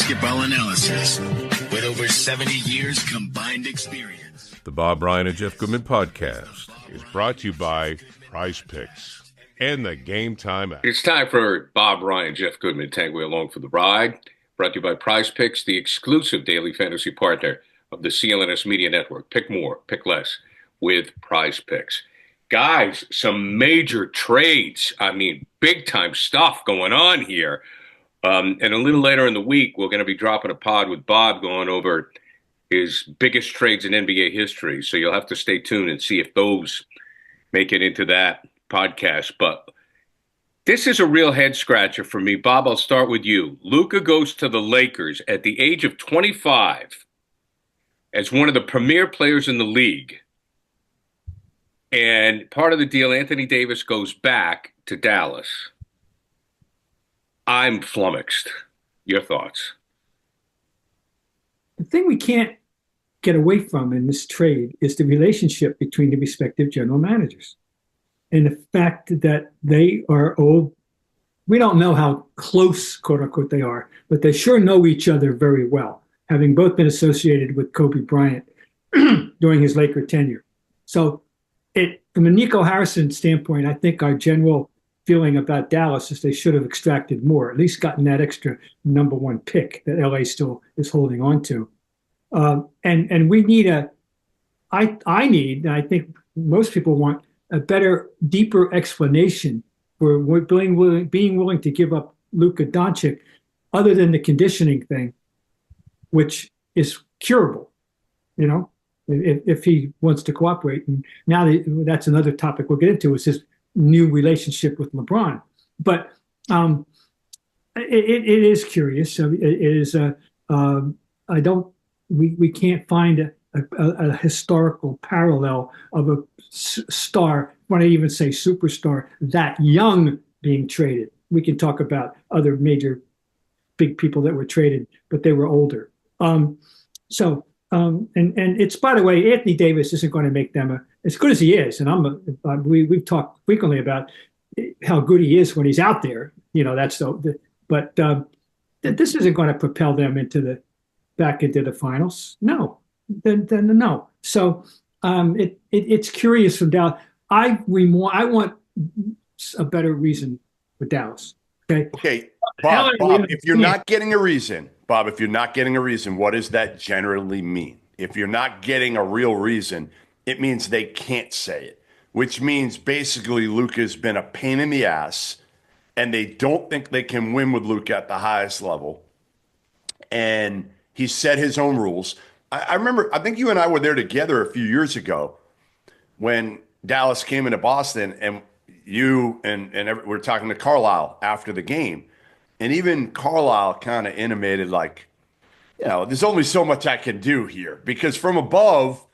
basketball analysis with over 70 years combined experience. The Bob Ryan and Jeff Goodman podcast is brought to you by Prizepicks and the Gametime app. It's time for Bob Ryan, Jeff Goodman, Tanguay along for the ride. Brought to you by Prizepicks, the exclusive daily fantasy partner of the CLNS Media Network. Pick more, pick less with Prizepicks. Guys, some major trades. I mean, big-time stuff going on here. And a little later in the week, we're going to be dropping a pod with Bob going over his biggest trades in NBA history. So you'll have to stay tuned and see if those make it into that podcast. But this is a real head-scratcher for me. Bob, I'll start with you. Luka goes to the Lakers at the age of 25 as one of the premier players in the league. And part of the deal, Anthony Davis goes back to Dallas. I'm flummoxed. Your thoughts? The thing we can't get away from in this trade is the relationship between the respective general managers. And the fact that they are old. We don't know how close, quote unquote, they are, but they sure know each other very well, having both been associated with Kobe Bryant during his Laker tenure. So from a Nico Harrison standpoint, I think our general feeling about Dallas is they should have extracted more, at least gotten that extra number one pick that LA still is holding on to. And we need I need, and I think most people want, a better, deeper explanation for being willing to give up Luka Doncic, other than the conditioning thing, which is curable, if he wants to cooperate. And now that's another topic we'll get into, is his new relationship with LeBron. But it is curious. It is. We can't find a historical parallel of a star, when I even say superstar, that young being traded. We can talk about other major big people that were traded, but they were older. And it's, by the way, Anthony Davis isn't going to make them as good as he is. And we've talked frequently about how good he is when he's out there. But this isn't going to propel them back into the finals. No, then no. So it's curious from Dallas. I want a better reason for Dallas. Okay, Bob, if you're not getting a reason, what does that generally mean? If you're not getting a real reason, it means they can't say it, which means basically Luka's been a pain in the ass, and they don't think they can win with Luka at the highest level. And he set his own rules. I remember, I think you and I were there together a few years ago when Dallas came into Boston, and you and we're talking to Carlisle after the game. And even Carlisle kind of intimated, like, there's only so much I can do here, because from above,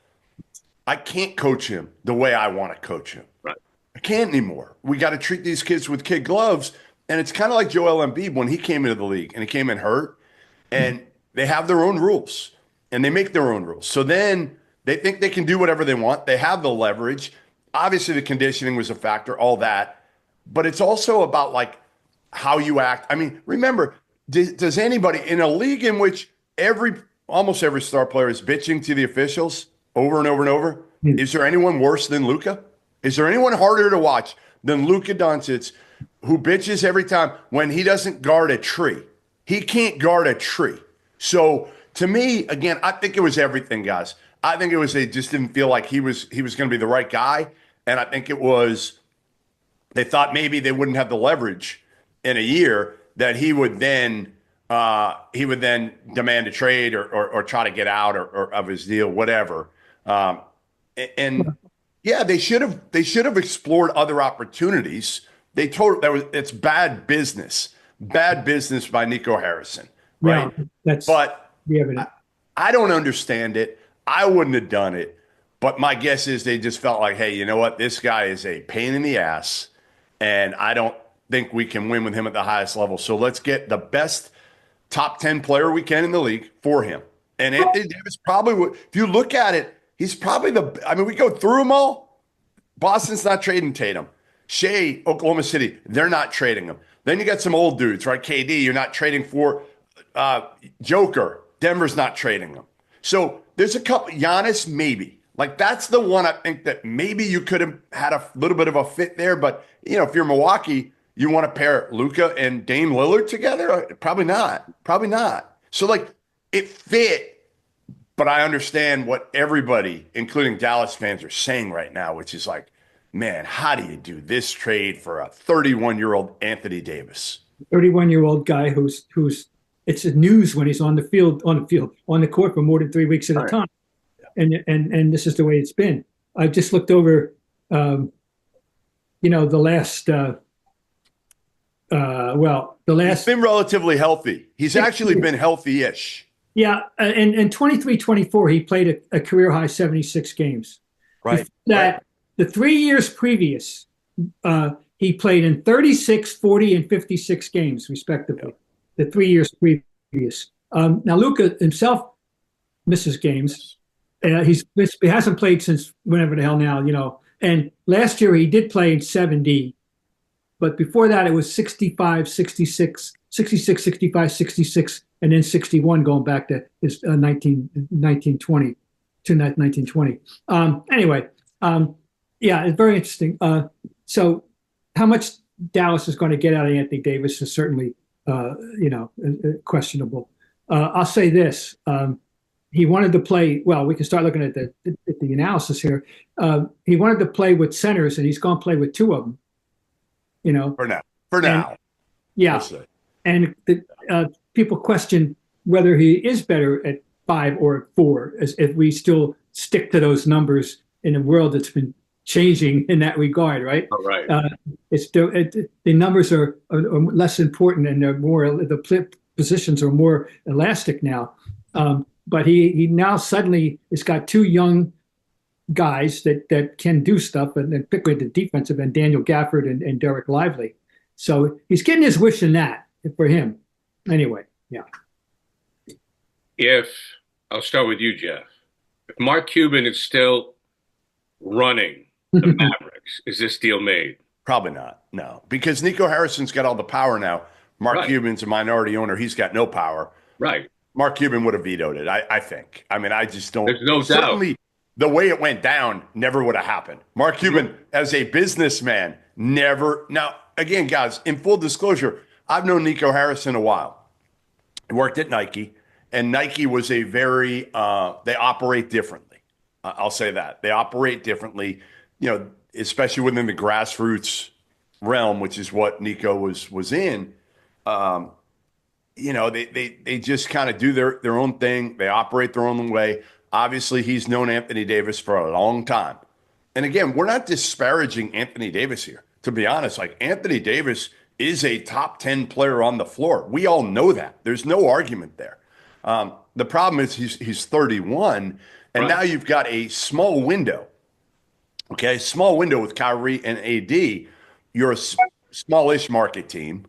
I can't coach him the way I want to coach him. Right. I can't anymore. We got to treat these kids with kid gloves. And it's kind of like Joel Embiid when he came into the league and he came in hurt, and they have their own rules and they make their own rules. So then they think they can do whatever they want. They have the leverage. Obviously, the conditioning was a factor, all that. But it's also about, like, how you act. I mean, remember, does anybody in a league in which almost every star player is bitching to the officials over and over and over, is there anyone worse than Luka? Is there anyone harder to watch than Luka Doncic, who bitches every time when he doesn't guard a tree? He can't guard a tree. So to me, again, I think it was everything, guys. I think it was they just didn't feel like he was going to be the right guy. And I think it was they thought maybe they wouldn't have the leverage in a year that he would then demand a trade or try to get out or of his deal, whatever. They should have explored other opportunities. It's bad business by Nico Harrison, right? Yeah, I don't understand it. I wouldn't have done it. But my guess is they just felt like, hey, you know what? This guy is a pain in the ass, and I don't think we can win with him at the highest level. So let's get the best top 10 player we can in the league for him. And Anthony Davis probably, if you look at it, he's probably we go through them all. Boston's not trading Tatum. Shea, Oklahoma City, they're not trading him. Then you got some old dudes, right? KD, you're not trading for Joker, Denver's not trading him. So there's a couple. Giannis, maybe. Like, that's the one I think that maybe you could have had a little bit of a fit there. But, if you're Milwaukee, you want to pair Luka and Dame Lillard together? Probably not. Probably not. So, like, it fit, but I understand what everybody, including Dallas fans, are saying right now, which is like, man, how do you do this trade for a 31-year-old Anthony Davis? 31-year-old guy who's it's news when he's on the court for more than 3 weeks at a time. And this is the way it's been. I just looked over, the last. He's been relatively healthy. He's actually been healthy-ish. Yeah, and 23-24, he played a career high 76 games. Right. The 3 years previous, he played in 36, 40, and 56 games, respectively. The 3 years previous. Now, Luka himself misses games. He hasn't played since whenever the hell now, And last year he did play in 70, but before that it was 65, 66, 65, 66, and then 61 going back to his 1920 to 1920. Anyway, it's very interesting. So how much Dallas is going to get out of Anthony Davis is certainly, questionable. I'll say this. He wanted to play, well, we can start looking at the analysis here. He wanted to play with centers, and he's going to play with two of them, For now. Yeah. And people question whether he is better at 5 or at 4, as if we still stick to those numbers in a world that's been changing in that regard, right? Oh, right. The numbers are less important, and they're more, the positions are more elastic now. But he now suddenly has got 2 young guys that can do stuff, and particularly the defensive end, Daniel Gafford and Derek Lively. So he's getting his wish in that for him. Anyway, yeah. I'll start with you, Jeff. If Mark Cuban is still running the Mavericks, is this deal made? Probably not, no. Because Nico Harrison's got all the power now. Mark Cuban's a minority owner. He's got no power. Right. Mark Cuban would have vetoed it, I think. I mean, I just don't. There's no certainly, doubt. The way it went down never would have happened. Mark Cuban, as a businessman, never. Now, again, guys, in full disclosure, I've known Nico Harrison a while. He worked at Nike, and Nike was a very, they operate differently. I'll say that. They operate differently, especially within the grassroots realm, which is what Nico was in. They just kind of do their own thing. They operate their own way. Obviously, he's known Anthony Davis for a long time. And again, we're not disparaging Anthony Davis here. To be honest, like, Anthony Davis is a top 10 player on the floor. We all know that. There's no argument there. The problem is he's 31, and now you've got a small window. Okay, small window with Kyrie and AD. You're a smallish market team.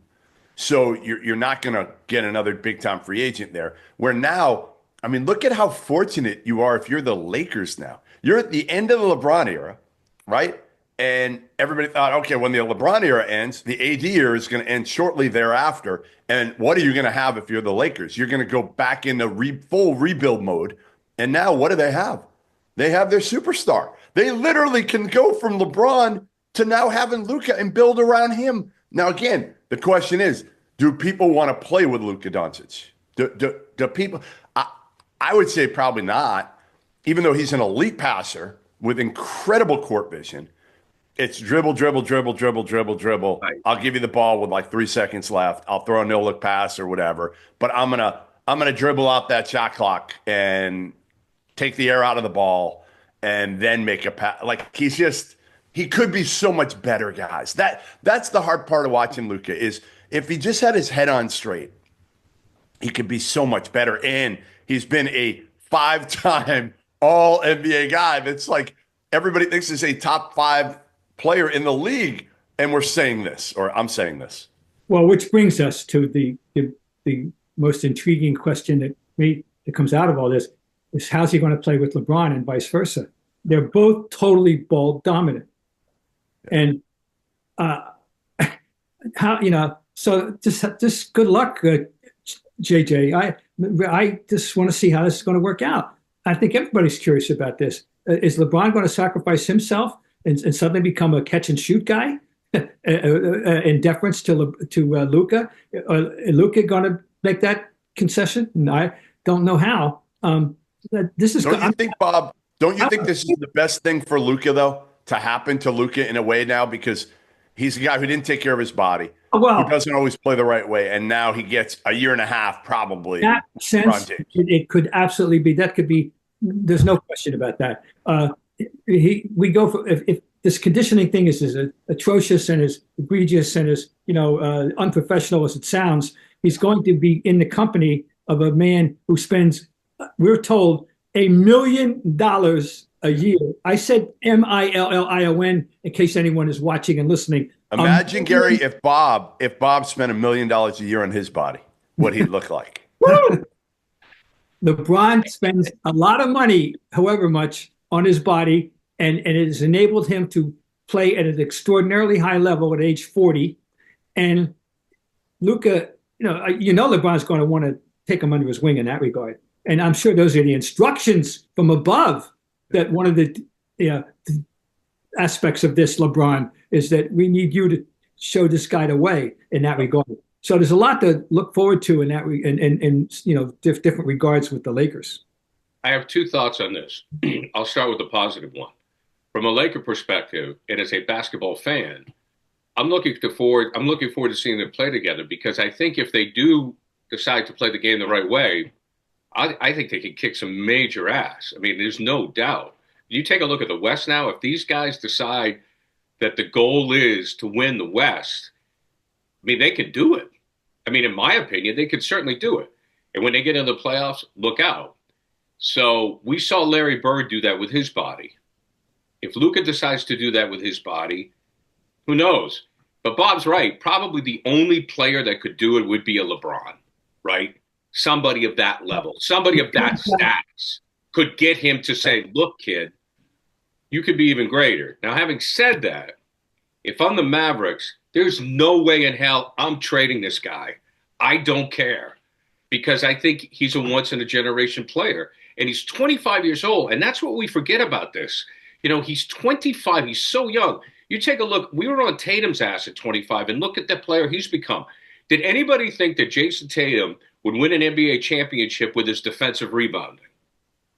So you're not going to get another big-time free agent there. Where now, I mean, look at how fortunate you are if you're the Lakers now. You're at the end of the LeBron era, right? And everybody thought, okay, when the LeBron era ends, the AD era is going to end shortly thereafter. And what are you going to have if you're the Lakers? You're going to go back into full rebuild mode. And now what do they have? They have their superstar. They literally can go from LeBron to now having Luka and build around him. Now, again, the question is, do people want to play with Luka Doncic? Do people? I would say probably not, even though he's an elite passer with incredible court vision. It's dribble, dribble, dribble, dribble, dribble, dribble. Right. I'll give you the ball with like 3 seconds left. I'll throw a no-look pass or whatever. But I'm gonna dribble out that shot clock and take the air out of the ball and then make a pass. Like, he could be so much better, guys. That's the hard part of watching Luka is if he just had his head on straight, he could be so much better. And he's been a 5-time all NBA guy. That's like everybody thinks is a top 5 player in the league. And we're saying this, or I'm saying this. Well, which brings us to the most intriguing question that comes out of all this is how's he going to play with LeBron and vice versa? They're both totally ball dominant. And so just good luck JJ. I just want to see how this is going to work out. I think everybody's curious about this. Is LeBron going to sacrifice himself and suddenly become a catch and shoot guy in deference to Luka? Luka going to make that concession? And I don't know how. This is. Don't you think, Bob? Don't you think this is the best thing for Luka, though, to happen to Luka in a way now, because he's a guy who didn't take care of his body, who doesn't always play the right way, and now he gets a year and a half probably. That sense, it could absolutely be. That could be. There's no question about that. We go for if this conditioning thing is as atrocious and as egregious and as unprofessional as it sounds, he's going to be in the company of a man who spends, we're told, $1 million a year. I said million in case anyone is watching and listening. Imagine, Gary, if Bob spent $1 million a year on his body, what he'd look like. LeBron spends a lot of money, however much, on his body, and it has enabled him to play at an extraordinarily high level at age 40. And Luka, LeBron's going to want to take him under his wing in that regard. And I'm sure those are the instructions from above, that one of the aspects of this, LeBron, is that we need you to show this guy the way in that regard. So there's a lot to look forward to in that different regards with the Lakers. I have two thoughts on this. I'll start with the positive one. From a Laker perspective, and as a basketball fan, I'm looking forward to seeing them play together, because I think if they do decide to play the game the right way, I think they can kick some major ass. I mean, there's no doubt. You take a look at the West now. If these guys decide that the goal is to win the West, I mean, they could do it. I mean, in my opinion, they could certainly do it. And when they get into the playoffs, look out. So we saw Larry Bird do that with his body. If Luka decides to do that with his body, who knows? But Bob's right. Probably the only player that could do it would be a LeBron, right? Somebody of that level, somebody of that status could get him to say, look, kid, you could be even greater. Now, having said that, if I'm the Mavericks, there's no way in hell I'm trading this guy. I don't care, because I think he's a once-in-a-generation player. And he's 25 years old, and that's what we forget about this. He's 25. He's so young. You take a look. We were on Tatum's ass at 25, and look at the player he's become. Did anybody think that Jason Tatum would win an NBA championship with his defensive rebounding?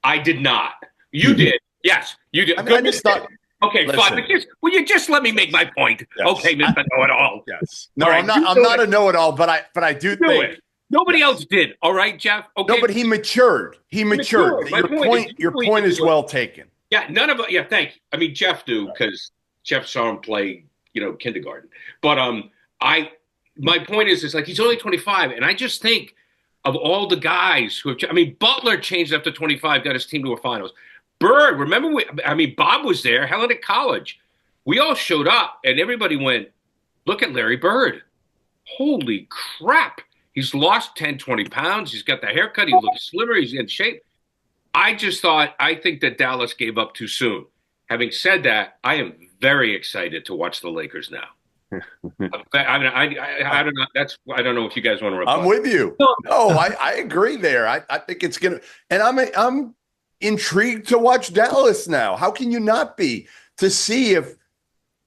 I did not. You did. Yes, you did. I just thought. Okay, fine. Will you just let me make my point? Yes. Okay, Mr. Know-it-all. Yes. No, right, I'm not a know-it-all, but I do think it. Nobody else did. All right, Jeff. Okay. No, but he matured. Your point is well taken. Yeah, none of it. Yeah, thank you. I mean, Jeff knew, because Jeff saw him play, kindergarten. But my point is like, he's only 25, and I just think of all the guys who have. I mean, Butler changed after 25, got his team to a finals. Bird, remember? Bob was there. Helen at college. We all showed up, and everybody went, look at Larry Bird. Holy crap. He's lost 10, 20 pounds. He's got the haircut. He looks slimmer. He's in shape. I think that Dallas gave up too soon. Having said that, I am very excited to watch the Lakers now. I don't know. I don't know if you guys want to reply. I'm with you. No, I agree there. I think it's going to, and I'm intrigued to watch Dallas now. How can you not be, to see if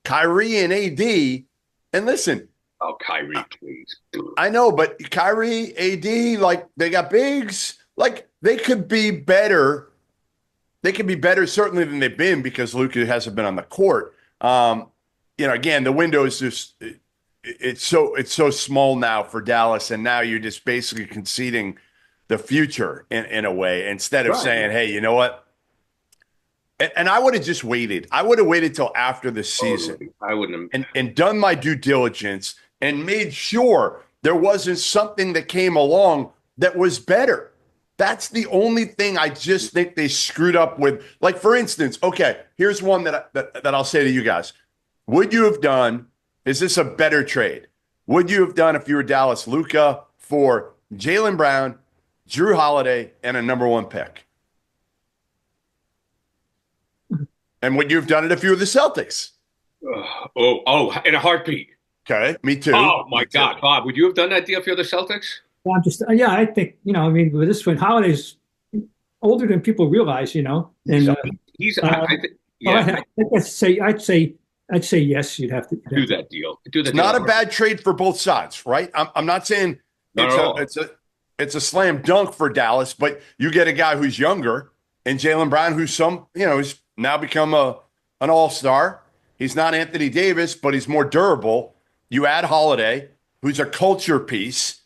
Kyrie and AD, and listen. Oh, Kyrie, please. I know, but Kyrie, AD, like, they got bigs. Like, they could be better. They could be better certainly than they've been, because Luka hasn't been on the court. Again, the window is just it's so small now for Dallas, and now you're just basically conceding the future in a way, instead of saying, hey, you know what? And I would have just waited. I would have waited till after the season. I wouldn't have. And done my due diligence and made sure there wasn't something that came along that was better. That's the only thing I just think they screwed up with. Like, for instance, okay, here's one that I'll say to you guys. Would you have done, is this a better trade? Would you have done, if you were Dallas, Luka for Jaylen Brown, Drew Holiday, and a number 1 pick? And would you have done it if you were the Celtics? In a heartbeat. Okay, me too. Oh, my God. Bob, would you have done that deal if you're the Celtics? I'm just, yeah, I think, I mean, with this one, Holiday's older than people realize, and So he's, I think, yeah, I'd say yes. do that deal. Do that It's deal. not a bad trade for both sides, right? I'm not saying Not at all. it's a slam dunk for Dallas, but you get a guy who's younger and Jaylen Brown, who's he's now become an all-star. He's not Anthony Davis, but he's more durable. You add Holiday, who's a culture piece,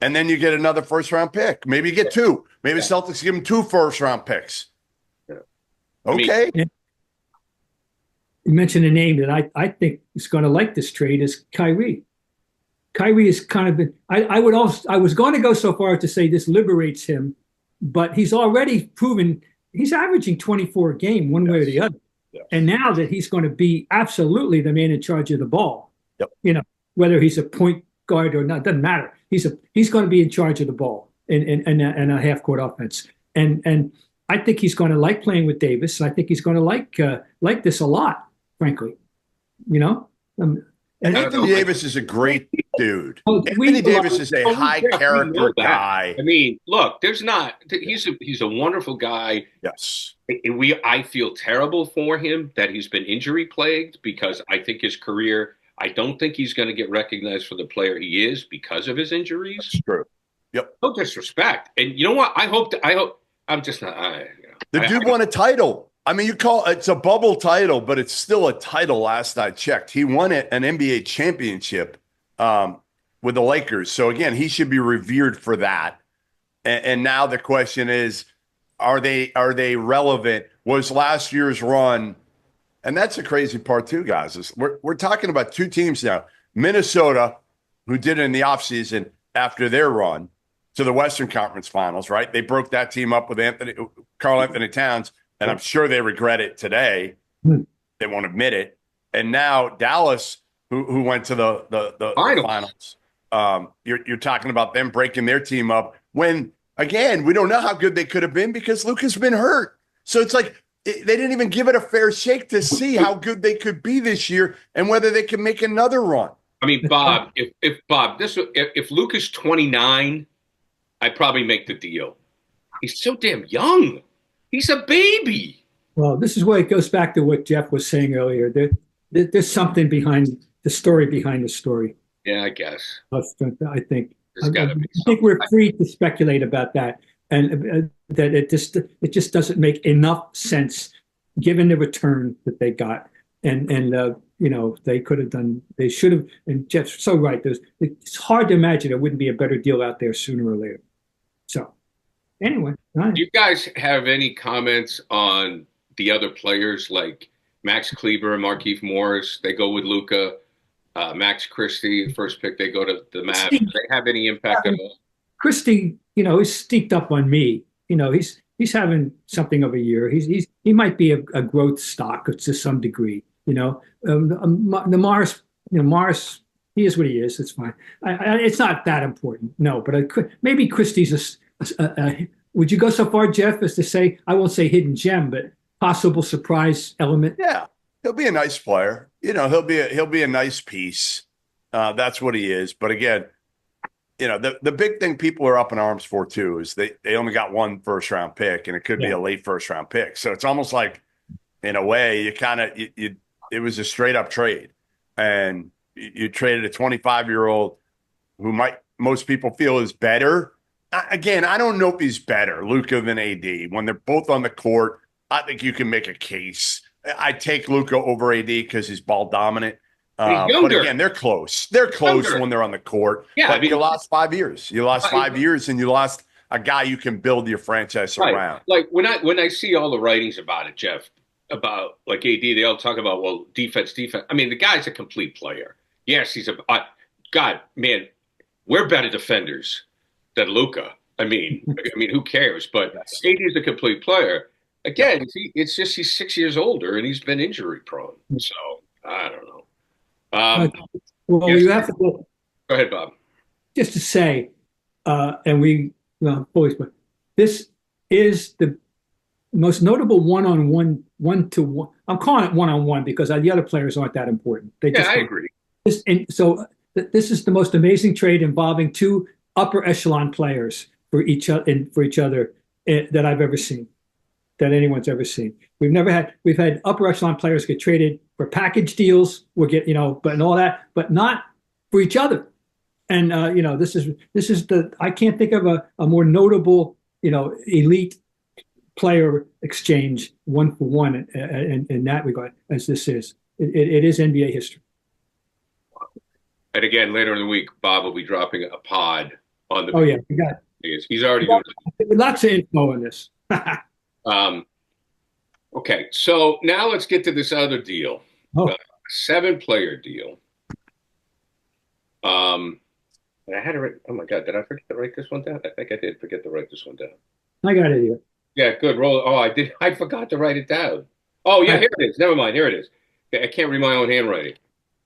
and then you get another first-round pick. Maybe you get two. Maybe Celtics give him 2 first-round picks. Yeah. Okay. You mentioned a name that I think is going to like this trade is Kyrie. Kyrie is kind of been, I was going to go so far to say this liberates him, but he's already proven he's averaging 24 a game one way or the other. Yes. And now that he's going to be absolutely the man in charge of the ball, Yep. Whether he's a point guard or not, doesn't matter. He's going to be in charge of the ball in a half court offense. And I think he's going to like playing with Davis. I think he's going to like this a lot, frankly. And Anthony Davis is a great dude. Anthony Davis is a high character guy. I mean, look, he's a wonderful guy. Yes. And I feel terrible for him that he's been injury plagued because I think his career, I don't think he's going to get recognized for the player he is because of his injuries. That's true. Yep. No disrespect. And you know what? I'm just not. The dude won a title. I mean, it's a bubble title, but it's still a title last I checked. He won an NBA championship with the Lakers. So, again, he should be revered for that. And now the question is, are they relevant? Was last year's run, and that's the crazy part too, guys, is we're talking about 2 teams now. Minnesota, who did it in the offseason after their run to the Western Conference Finals, right? They broke that team up with Karl Anthony Towns. And I'm sure they regret it today. They won't admit it. And now Dallas, who went to the finals. You're talking about them breaking their team up when, again, we don't know how good they could have been because Luka's been hurt. So it's like they didn't even give it a fair shake to see how good they could be this year and whether they can make another run. I mean, Bob, if Luka's 29, I'd probably make the deal. He's so damn young. He's a baby. Well, this is where it goes back to what Jeff was saying earlier. There's something behind the story. Yeah, I guess. I think we're free to speculate about that, and that it just doesn't make enough sense given the return that they got, and they could have done. They should have. And Jeff's so right. It's hard to imagine there wouldn't be a better deal out there sooner or later. So. Anyway, do you guys have any comments on the other players like Max Kleber and Markieff Morris? They go with Luka. Max Christie, first pick, they go to the Mavs. Do they have any impact at all? Christie, he's sneaked up on me. He's having something of a year. He might be a growth stock to some degree. The Morris, he is what he is. It's fine. It's not that important. No, but maybe Christie's would you go so far, Jeff, as to say, I won't say hidden gem, but possible surprise element? Yeah, he'll be a nice player. He'll be a nice piece. That's what he is. But again, the big thing people are up in arms for too is they only got 1 first-round pick, and it could be a late first-round pick. So it's almost like, in a way, it was a straight-up trade, and you traded a 25-year-old who most people feel is better. Again, I don't know if he's better, Luka, than AD. When they're both on the court, I think you can make a case. I take Luka over AD because he's ball dominant. But again, they're close. They're close when they're on the court. Yeah, but you lost 5 years. You lost 5 years, and you lost a guy you can build your franchise around. Like when I see all the writings about it, Jeff, about like AD, they all talk about, well, defense. I mean, the guy's a complete player. Yes, he's God, man, we're better defenders than Luka. I mean, who cares? But AD is a complete player. Again, it's just he's 6 years older and he's been injury prone. So I don't know. You have to go ahead, Bob. Just to say, this is the most notable one-on-one, one-to-one. I'm calling it one-on-one because the other players aren't that important. I agree. This is the most amazing trade involving 2 upper echelon players for each other that I've ever seen, that anyone's ever seen. We've had upper echelon players get traded for package deals, but and all that, but not for each other. And this is I can't think of a more notable elite player exchange one for one in that regard as this is. It is NBA history. And again, later in the week, Bob will be dropping a pod on the. Oh yeah, we got it. He's already doing it. Lots of info on this. Okay, so now let's get to this other deal, 7-player deal. And I had to write. Oh my God, did I forget to write this one down? I think I did forget to write this one down. I got it here. Yeah, good. Roll. Oh, I did. I forgot to write it down. Oh yeah, here it is. Never mind. Here it is. I can't read my own handwriting.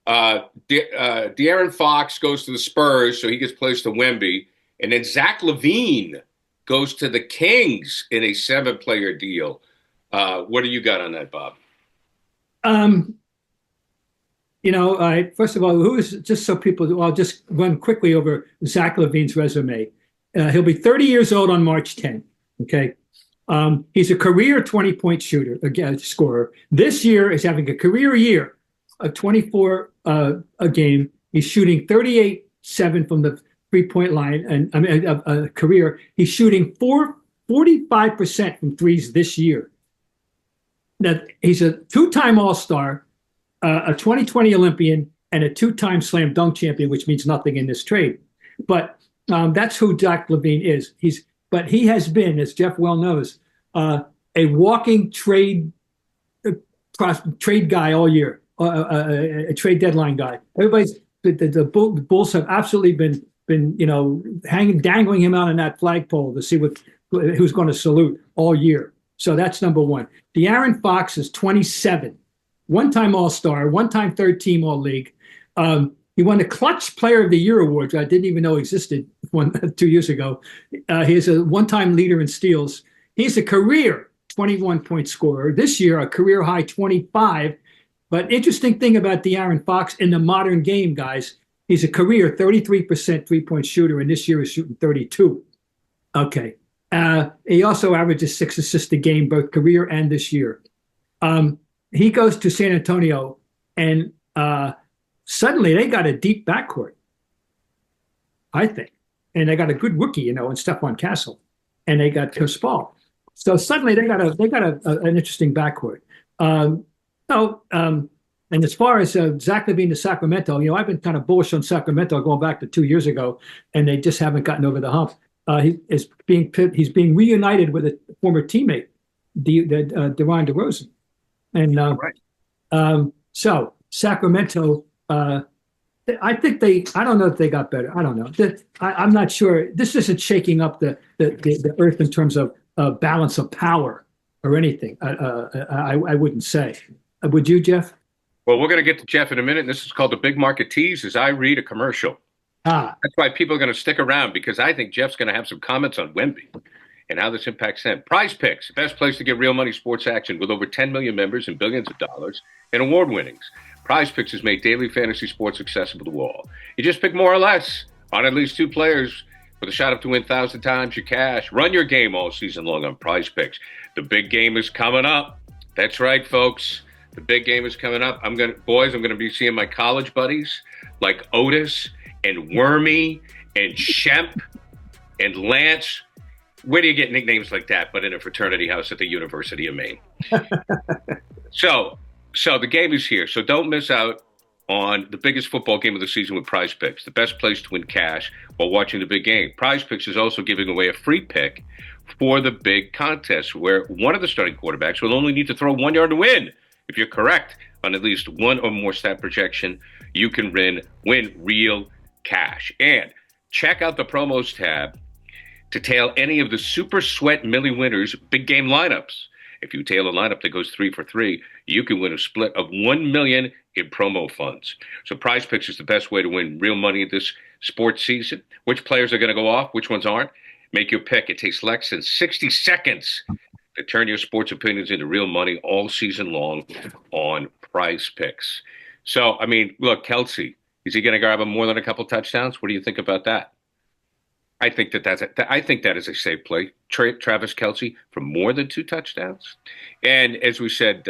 De'Aaron Fox goes to the Spurs, so he gets placed to Wemby, and then Zach Levine goes to the Kings in a 7-player deal. What do you got on that, Bob? First of all, who is, just so people, I'll just run quickly over Zach Levine's resume. He'll be 30 years old on March 10th. Okay. He's a career 20-point shooter, again, scorer. This year is having a career year of 24 a game. He's shooting 38.7 from the 3-point line, and a career. He's shooting 45% from threes this year. Now, he's a 2-time All-Star, a 2020 Olympian, and a 2-time slam dunk champion, which means nothing in this trade. But that's who Zach Levine is. But he has been, as Jeff well knows, a walking trade guy all year, a trade deadline guy. The Bulls have absolutely been dangling him out on that flagpole to see who's going to salute all year. So that's number one. De'Aaron Fox is 27, 1-time All-Star, 1-time third-team All-League. He won the Clutch Player of the Year award, which I didn't even know existed 2 years ago. He's a 1-time leader in steals. He's a career 21-point scorer. This year, a career high 25. But interesting thing about De'Aaron Fox in the modern game, guys, he's a career 33% 3-point shooter, and this year is shooting 32. Okay. He also averages 6 assists a game, both career and this year. He goes to San Antonio, and suddenly they got a deep backcourt, I think. And they got a good rookie, in Stephon Castle. And they got Chris Paul. So suddenly they got an interesting backcourt. And as far as Zach Levine to Sacramento, I've been kind of bullish on Sacramento going back to 2 years ago, and they just haven't gotten over the hump. He's being reunited with a former teammate, DeRozan DeRozan. And so Sacramento, I don't know if they got better. I don't know. I'm not sure. This isn't shaking up the earth in terms of balance of power or anything. I wouldn't say. Would you, Jeff? Well, we're going to get to Jeff in a minute, and this is called the Big Market Tease as I read a commercial. That's why people are going to stick around, because I think Jeff's going to have some comments on Wemby and how this impacts them. Prizepicks, the best place to get real money sports action with over 10 million members and billions of dollars in award winnings. Prizepicks has made daily fantasy sports accessible to all. You just pick more or less on at least 2 players with a shot up to win 1,000 times your cash. Run your game all season long on Prizepicks. The big game is coming up. That's right, folks. The big game is coming up. I'm going to be seeing my college buddies like Otis and Wormy and Shemp and Lance. Where do you get nicknames like that but in a fraternity house at the University of Maine? So the game is here. So don't miss out on the biggest football game of the season with Prizepicks, the best place to win cash while watching the big game. Prizepicks is also giving away a free pick for the big contest, where one of the starting quarterbacks will only need to throw 1 yard to win. If you're correct on at least one or more stat projection, you can win real cash. And check out the promos tab to tail any of the Super Sweat Millie Winners big game lineups. If you tail a lineup that goes 3 for 3, you can win a split of $1 million in promo funds. So Prizepicks is the best way to win real money this sports season. Which players are going to go off? Which ones aren't? Make your pick. It takes less than 60 seconds to turn your sports opinions into real money all season long on Prizepicks. So, look, Kelsey, is he going to grab him more than a couple touchdowns? What do you think about that? I think that is a safe play. Travis Kelce for more than 2 touchdowns. And as we said,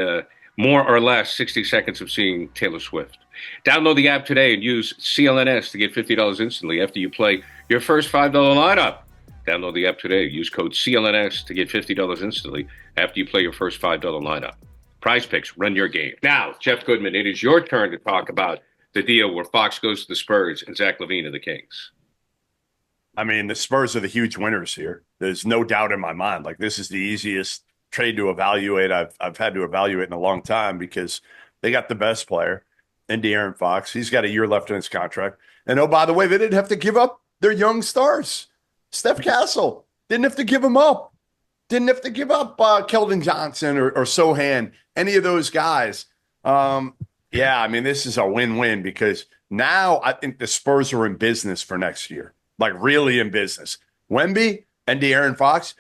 more or less 60 seconds of seeing Taylor Swift. Download the app today and use CLNS to get $50 instantly after you play your first $5 lineup. Download the app today. Use code CLNS to get $50 instantly after you play your first $5 lineup. Prizepicks, run your game. Now, Jeff Goodman, it is your turn to talk about the deal where Fox goes to the Spurs and Zach Levine to the Kings. I mean, the Spurs are the huge winners here. There's no doubt in my mind. Like, this is the easiest trade to evaluate I've had to evaluate in a long time, because they got the best player in De'Aaron Fox. He's got a year left in his contract. And oh, by the way, they didn't have to give up their young stars. Steph Castle didn't have to give him up. Didn't have to give up Keldon Johnson or Sohan, any of those guys. Yeah, I mean, this is a win-win, because now I think the Spurs are in business for next year. Like, really in business. Wemby and De'Aaron Fox,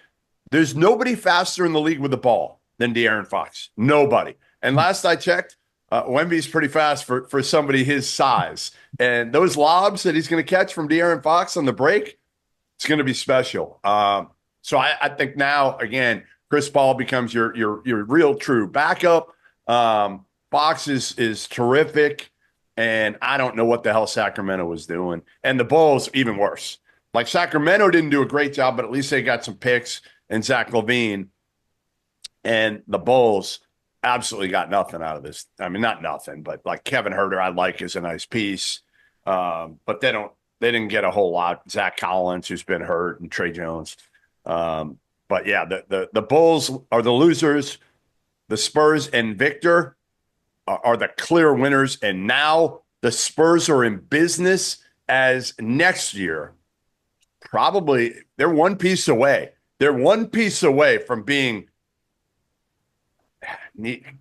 there's nobody faster in the league with the ball than De'Aaron Fox. Nobody. And last I checked, Wemby's pretty fast for somebody his size. And those lobs that he's going to catch from De'Aaron Fox on the break, it's going to be special. So I think now, again, Chris Paul becomes your real true backup. Fox is terrific. And I don't know what the hell Sacramento was doing. And the Bulls, even worse. Like, Sacramento didn't do a great job, but at least they got some picks and Zach Levine. And the Bulls absolutely got nothing out of this. I mean, not nothing, but like Kevin Huerter, I like as a nice piece. But they didn't get a whole lot. Zach Collins, who's been hurt, and Trey Jones. But yeah, the Bulls are the losers. The Spurs and Victor are the clear winners, and now the Spurs are in business as next year. Probably they're one piece away. They're one piece away from being,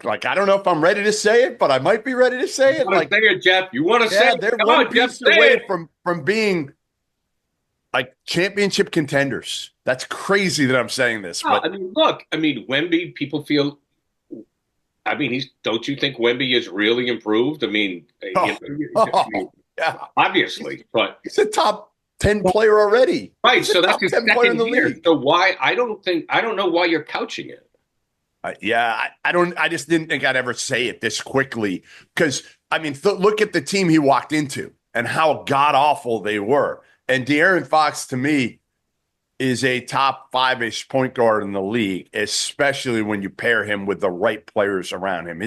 like, I don't know if I'm ready to say it, but I might be ready to say it. Like, say it, Jeff. You want to say it? They're one piece away from being like championship contenders. That's crazy that I'm saying this. But I mean, look, Wemby, people feel. Don't you think Wemby is really improved? I mean, yeah, obviously, but he's a top 10 player already. Right. He's so that's his second player in the year. league. So why? I don't know why you're couching it. I just didn't think I'd ever say it this quickly, because I mean, look at the team he walked into and how god awful they were. And De'Aaron Fox, to me, is a top 5-ish point guard in the league, especially when you pair him with the right players around him.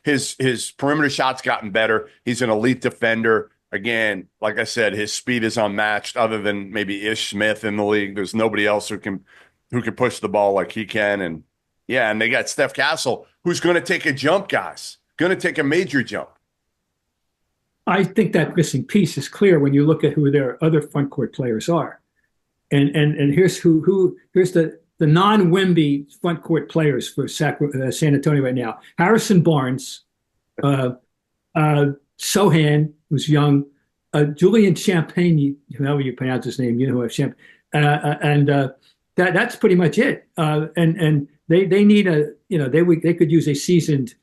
His perimeter shot's gotten better. He's an elite defender. Again, like I said, his speed is unmatched, other than maybe Ish Smith in the league. There's nobody else who can push the ball like he can. And yeah, and they got Steph Castle, who's going to take a jump, guys. Going to take a major jump. I think that missing piece is clear when you look at who their other front court players are. And here's here's the non-Wemby front court players for San Antonio right now. Harrison Barnes, Sohan, who's young, Julian Champagne, however you pronounce his name, you know who Champagne, and that's pretty much it. And they need they could use a seasoned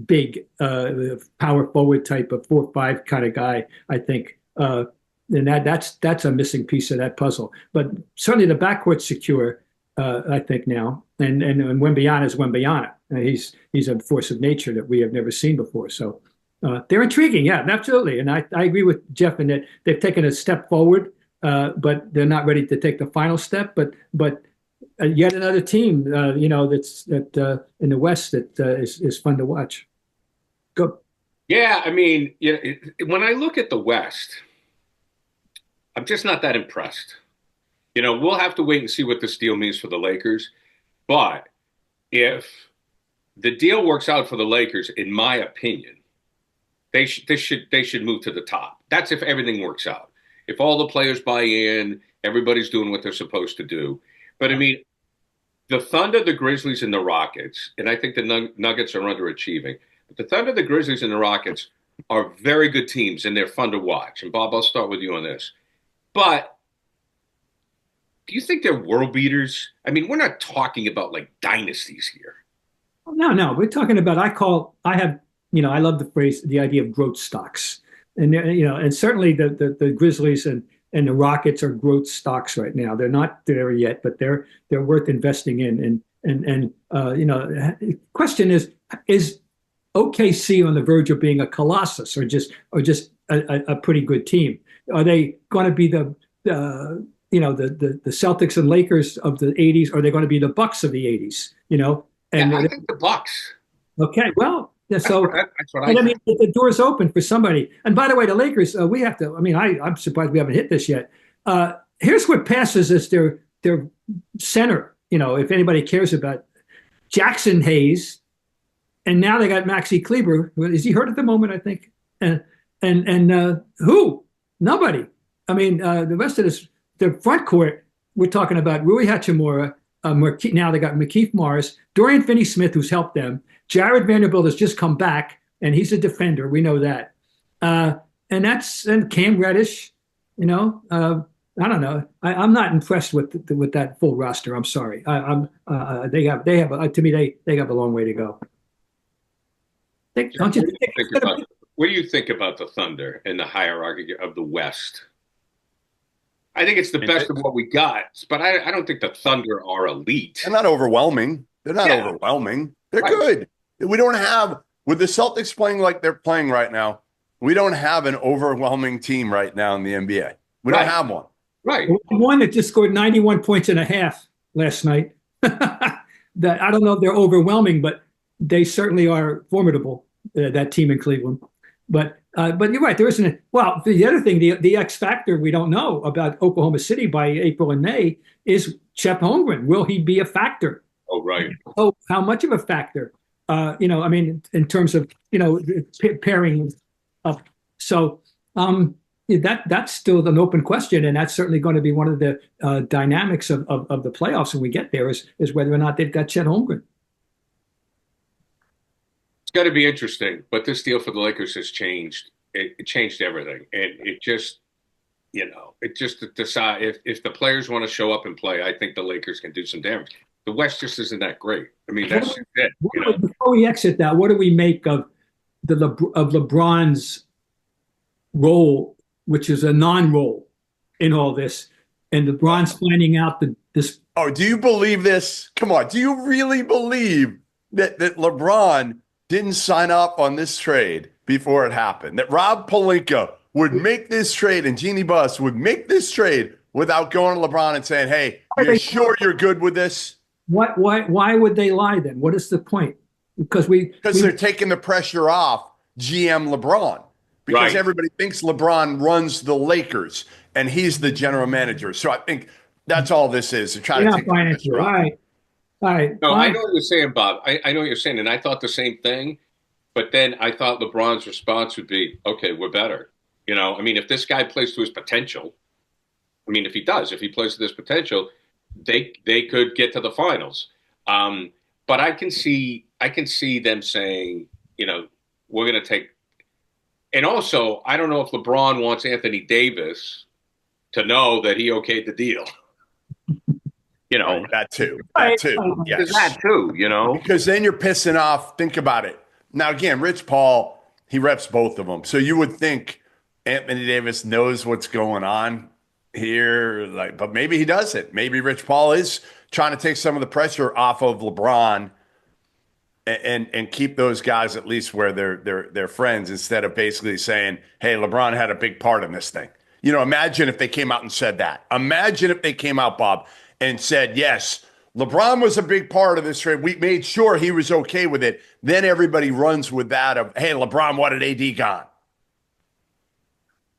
big power forward type of 4-5 kind of guy, I think. And that's a missing piece of that puzzle. But certainly the backcourt's secure, I think, now. And Wembanyama is Wembanyama. He's a force of nature that we have never seen before. So they're intriguing, yeah, absolutely. And I agree with Jeff in that they've taken a step forward, but they're not ready to take the final step. But yet another team, that's in the West that is fun to watch. Go. Yeah, I mean, when I look at the West, I'm just not that impressed. We'll have to wait and see what this deal means for the Lakers. But if the deal works out for the Lakers, in my opinion, they should move to the top. That's if everything works out. If all the players buy in, everybody's doing what they're supposed to do. But I mean, the Thunder, the Grizzlies, and the Rockets, and I think the Nuggets are underachieving. But the Thunder, the Grizzlies, and the Rockets are very good teams, and they're fun to watch. And Bob, I'll start with you on this. But do you think they're world beaters? I mean, we're not talking about like dynasties here. No. We're talking about, I love the phrase, the idea of growth stocks. And, and certainly the Grizzlies and and the Rockets are growth stocks right now. They're not there yet, but they're worth investing in. Question is OKC on the verge of being a colossus or just a pretty good team? Are they going to be the Celtics and Lakers of the 80s? Or are they going to be the Bucks of the 80s? And I think the Bucks. Okay, well, so that's what I mean, the door's open for somebody. And by the way, the Lakers, we have to. I mean, I'm surprised we haven't hit this yet. Here's what passes as their center. If anybody cares about Jackson Hayes, and now they got Maxi Kleber. Is he hurt at the moment? I think. And who? Nobody. I mean, the rest of this, the front court. We're talking about Rui Hachimura. Now they got McKeith Morris, Dorian Finney-Smith, who's helped them. Jared Vanderbilt has just come back, and he's a defender. We know that. And Cam Reddish. I don't know. I'm not impressed with that full roster. I'm sorry. They have to me they have a long way to go. Don't you think? What do you think about the Thunder in the hierarchy of the West? I think it's the best of what we got, but I don't think the Thunder are elite. They're not overwhelming. They're overwhelming. They're good. We don't have, with the Celtics playing like they're playing right now, we don't have an overwhelming team right now in the NBA. We don't have one. Right. One that just scored 91 points and a half last night. That I don't know if they're overwhelming, but they certainly are formidable, that team in Cleveland. But you're right. There isn't. Well, the other thing, the X factor we don't know about Oklahoma City by April and May is Chet Holmgren. Will he be a factor? Oh, right. Oh, how much of a factor? I mean, in terms of pairing up. So that's still an open question, and that's certainly going to be one of the dynamics of the playoffs when we get there is whether or not they've got Chet Holmgren. It's going to be interesting, but this deal for the Lakers has changed. It changed everything, and it just decide if the players want to show up and play. I think the Lakers can do some damage. The West just isn't that great. I mean, that's it. Before we exit that, what do we make of LeBron's role, which is a non-role in all this, and LeBron's finding out this? Oh, do you believe this? Come on, do you really believe that LeBron didn't sign up on this trade before it happened? That Rob Pelinka would make this trade and Jeannie Buss would make this trade without going to LeBron and saying, "Hey, you're sure you're good with this?" Why would they lie then? What is the point? Because they're taking the pressure off GM LeBron. Because everybody thinks LeBron runs the Lakers and he's the general manager. So I think that's all this is. They're trying to take the pressure off. All right. No, I know what you're saying, Bob. I know what you're saying, and I thought the same thing. But then I thought LeBron's response would be, "Okay, we're better." I mean, if this guy plays to his potential, if he plays to his potential, they could get to the finals. But I can see them saying, we're going to take. And also, I don't know if LeBron wants Anthony Davis to know that he okayed the deal. That too. Yes. That too, Because then you're pissing off. Think about it. Now, again, Rich Paul, he reps both of them. So you would think Anthony Davis knows what's going on here, but maybe he doesn't. Maybe Rich Paul is trying to take some of the pressure off of LeBron and keep those guys at least where they're friends, instead of basically saying, "Hey, LeBron had a big part in this thing." Imagine if they came out and said that. Imagine if they came out, Bob, and said, "Yes, LeBron was a big part of this trade. We made sure he was okay with it." Then everybody runs with that of, "Hey, LeBron wanted AD gone."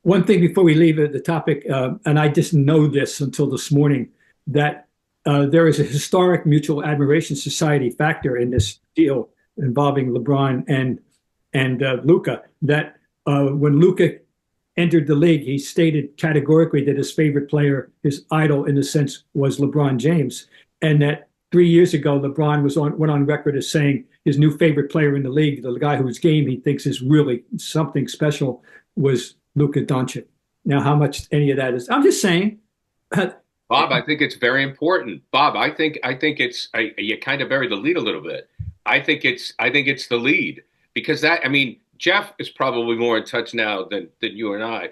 One thing before we leave the topic, and I didn't know this until this morning, that there is a historic mutual admiration society factor in this deal involving LeBron and Luka. That when Luka entered the league, he stated categorically that his favorite player, his idol in a sense, was LeBron James, and that 3 years ago LeBron went on record as saying his new favorite player in the league, the guy whose game he thinks is really something special, was Luka Doncic. Now, how much any of that is, I'm just saying. Bob, I think it's very important. Bob, I think it's you kind of buried the lead a little bit. I think it's the lead, because Jeff is probably more in touch now than you and I.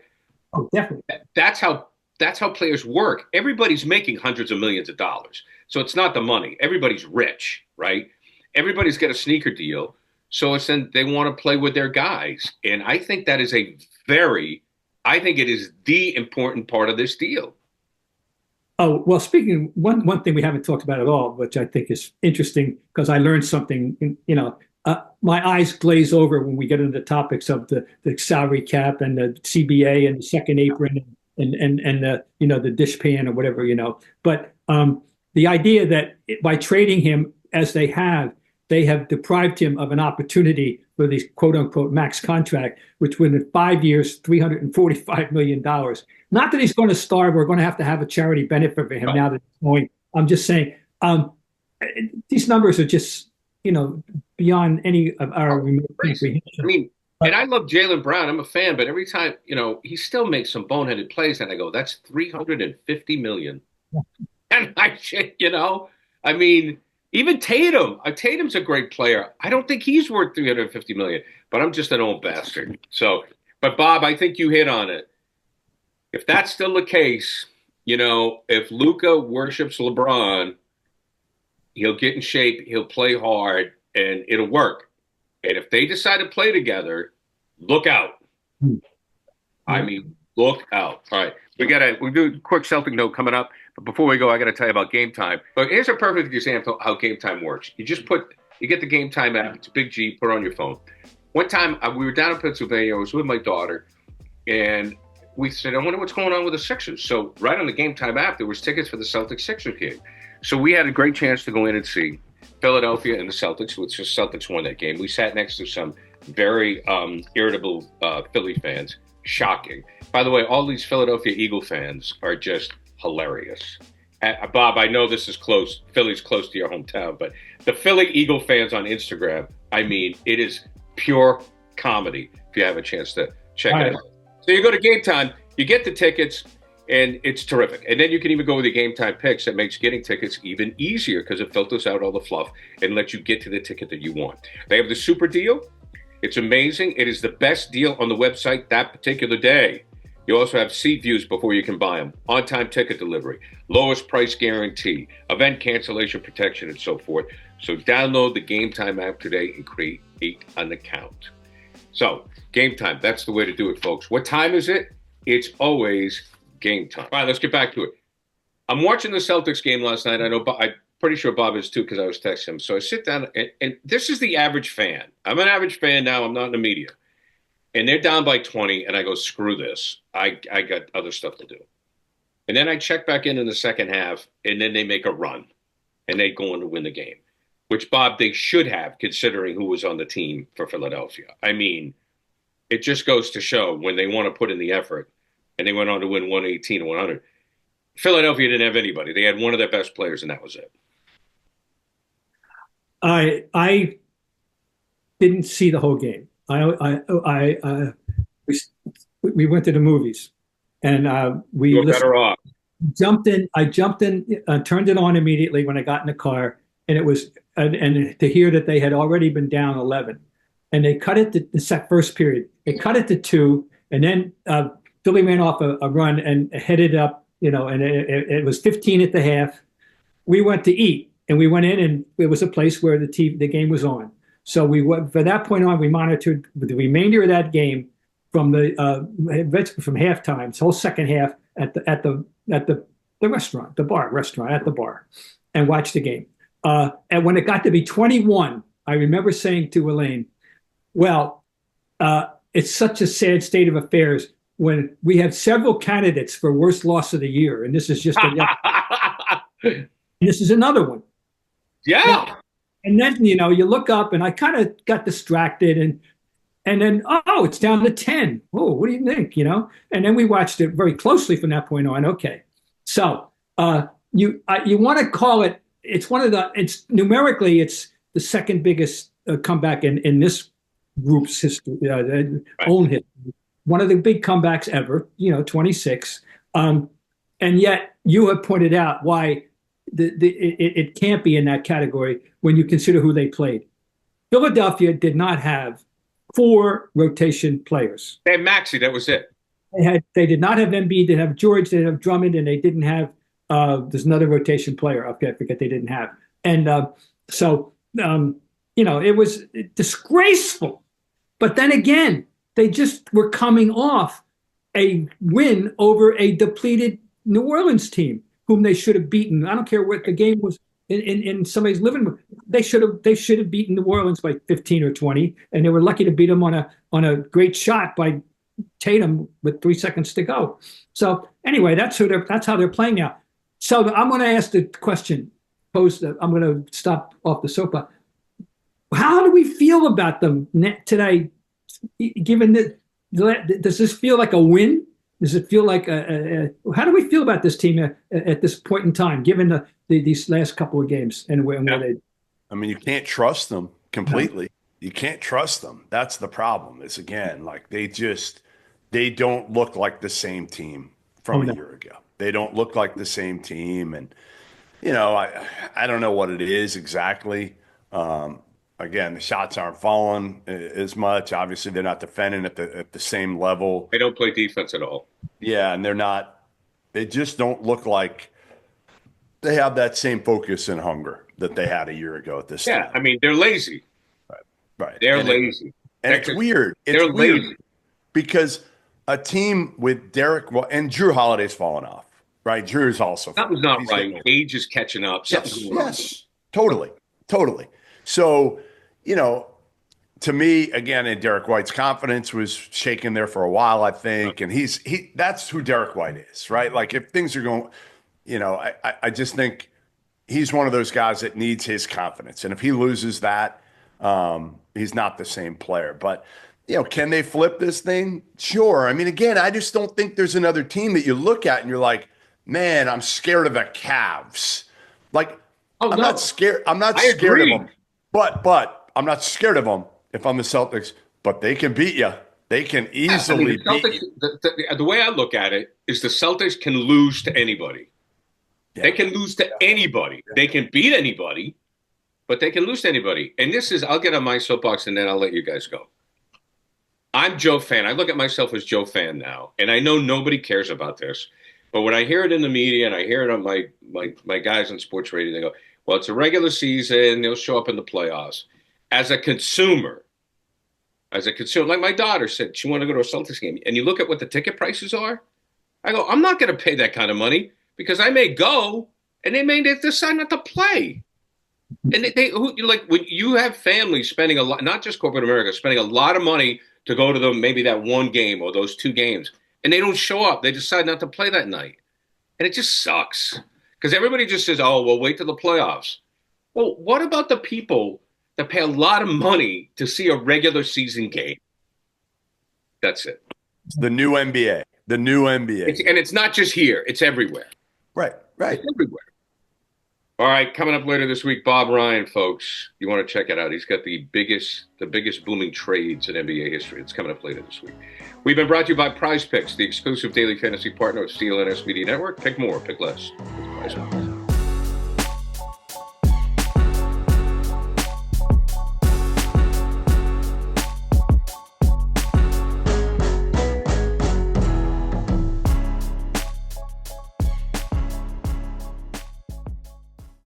Oh, definitely. That's how that's how players work. Everybody's making hundreds of millions of dollars. So it's not the money. Everybody's rich, right? Everybody's got a sneaker deal. So it's then they want to play with their guys. And I think that is I think it is the important part of this deal. Oh, well, speaking, one thing we haven't talked about at all, which I think is interesting because I learned something, my eyes glaze over when we get into the topics of the salary cap and the CBA and the second apron and the dish pan or whatever, But the idea that by trading him as they have deprived him of an opportunity for these quote unquote max contract, which would in 5 years, $345 million. Not that he's going to starve. We're going to have a charity benefit for him now that he's going. I'm just saying these numbers are just, beyond any of our comprehension. I mean, and I love Jaylen Brown. I'm a fan, but every time, he still makes some boneheaded plays, and I go, that's $350 million. And I mean, even Tatum. Tatum's a great player. I don't think he's worth $350 million, but I'm just an old bastard. So, but Bob, I think you hit on it. If that's still the case, if Luka worships LeBron, he'll get in shape, he'll play hard, and it'll work. And if they decide to play together, look out. I mean, look out. All right. We'll do a quick Celtic note coming up. But before we go, I got to tell you about Gametime. But here's a perfect example of how Gametime works. You get the Gametime app. It's a big G. Put it on your phone. One time, we were down in Pennsylvania. I was with my daughter, and we said, I wonder what's going on with the Sixers. So right on the Gametime app, there was tickets for the Celtics-Sixers game. So we had a great chance to go in and see Philadelphia and the Celtics, which the Celtics won that game. We sat next to some very irritable Philly fans. Shocking. By the way, all these Philadelphia Eagle fans are just hilarious. Bob, I know this is close. Philly's close to your hometown, but the Philly Eagle fans on Instagram, I mean, it is pure comedy if you have a chance to check it out. So you go to Gametime, you get the tickets, and it's terrific. And then you can even go with the Gametime picks that makes getting tickets even easier because it filters out all the fluff and lets you get to the ticket that you want. They have the super deal. It's amazing. It is the best deal on the website that particular day. You also have seat views before you can buy them, on-time ticket delivery, lowest price guarantee, event cancellation protection, and so forth. So download the Gametime app today and create an account. So Gametime, that's the way to do it, folks. What time is it? It's always Gametime. All right, let's get back to it. I'm watching the Celtics game last night. I know I'm pretty sure Bob is too because I was texting him. So I sit down, and this is the average fan. I'm an average fan now. I'm not in the media. And they're down by 20, and I go, screw this. I got other stuff to do. And then I check back in the second half, and then they make a run, and they go on to win the game, which, Bob, they should have, considering who was on the team for Philadelphia. I mean, it just goes to show when they want to put in the effort, and they went on to win 118 and 100. Philadelphia didn't have anybody. They had one of their best players, and that was it. I didn't see the whole game. We went to the movies, and we were better off. Jumped in, turned it on immediately when I got in the car, and it was and to hear that they had already been down 11, and they cut it to the first period. They cut it to 2, and then Philly ran off a run and headed up, and it was 15 at the half. We went to eat, and we went in, and it was a place where the game was on. So from that point on, we monitored the remainder of that game from halftime, this whole second half at the restaurant, at the bar, and watched the game. And when it got to be 21, I remember saying to Elaine, "Well, it's such a sad state of affairs when we have several candidates for worst loss of the year, and this is just this is another one." Yeah. Now, and then, you look up, and I kind of got distracted, and then, it's down to 10. Oh, what do you think, And then we watched it very closely from that point on. Okay. So you want to call it, it's numerically, it's the second biggest comeback in this group's history, own history. One of the big comebacks ever, 26. And yet you have pointed out why it can't be in that category when you consider who they played. Philadelphia did not have 4 rotation players. They had Maxey, that was it. They did not have Embiid. They didn't have George. They didn't have Drummond, and they didn't have. There's another rotation player. I forget they didn't have. And it was disgraceful. But then again, they just were coming off a win over a depleted New Orleans team, whom they should have beaten. I don't care what the game was in somebody's living room. They should have beaten New Orleans by 15 or 20, and they were lucky to beat them on a great shot by Tatum with 3 seconds to go. So anyway, that's how they're playing now. So I'm going to ask the question posed. I'm going to stop off the soapbox. How do we feel about them today? Given that, does this feel like a win? Does it feel like how do we feel about this team at this point in time, given these last couple of games and where they? I mean, you can't trust them completely. No. You can't trust them. That's the problem. Is again, like they don't look like the same team from a year ago. They don't look like the same team, and I don't know what it is exactly. Again, the shots aren't falling as much. Obviously, they're not defending at the same level. They don't play defense at all. Yeah, and they're not. They just don't look like they have that same focus and hunger that they had a year ago at this time. Yeah, I mean, they're lazy. Right. They're lazy. And it's weird. They're lazy because a team with Derek and Drew Holiday's fallen off. Right, Drew's also. That was not right. Age is catching up. Yes, totally. So, to me, again, and Derek White's confidence was shaken there for a while, I think, and that's who Derek White is, right? Like if things are going, I just think he's one of those guys that needs his confidence, and if he loses that, he's not the same player. But can they flip this thing? Sure. I mean, again, I just don't think there's another team that you look at and you're like, man, I'm scared of the Cavs. Like, I'm not scared. I'm not scared of them. But I'm not scared of them if I'm the Celtics. But they can beat you. They can easily beat you. The way I look at it is the Celtics can lose to anybody. Yeah. They can lose to anybody. They can beat anybody, but they can lose to anybody. And I'll get on my soapbox and then I'll let you guys go. I'm Joe Fan. I look at myself as Joe Fan now. And I know nobody cares about this. But when I hear it in the media and I hear it on my guys on sports radio, they go, well, it's a regular season. They'll show up in the playoffs. As a consumer, like my daughter said, she wanted to go to a Celtics game. And you look at what the ticket prices are. I go, I'm not going to pay that kind of money because I may go and they may decide not to play. And when you have families spending a lot, not just corporate America, spending a lot of money to go to maybe that one game or those two games, and they don't show up. They decide not to play that night. And it just sucks. Because everybody just says, oh, well, wait till the playoffs. Well, what about the people that pay a lot of money to see a regular season game? That's it. It's the new NBA. The new NBA. And it's not just here. It's everywhere. Right. It's everywhere. All right, coming up later this week, Bob Ryan, folks. You want to check it out. He's got the biggest booming trades in NBA history. It's coming up later this week. We've been brought to you by Prizepicks, the exclusive daily fantasy partner of CLNS Media Network. Pick more, pick less. Prizepicks.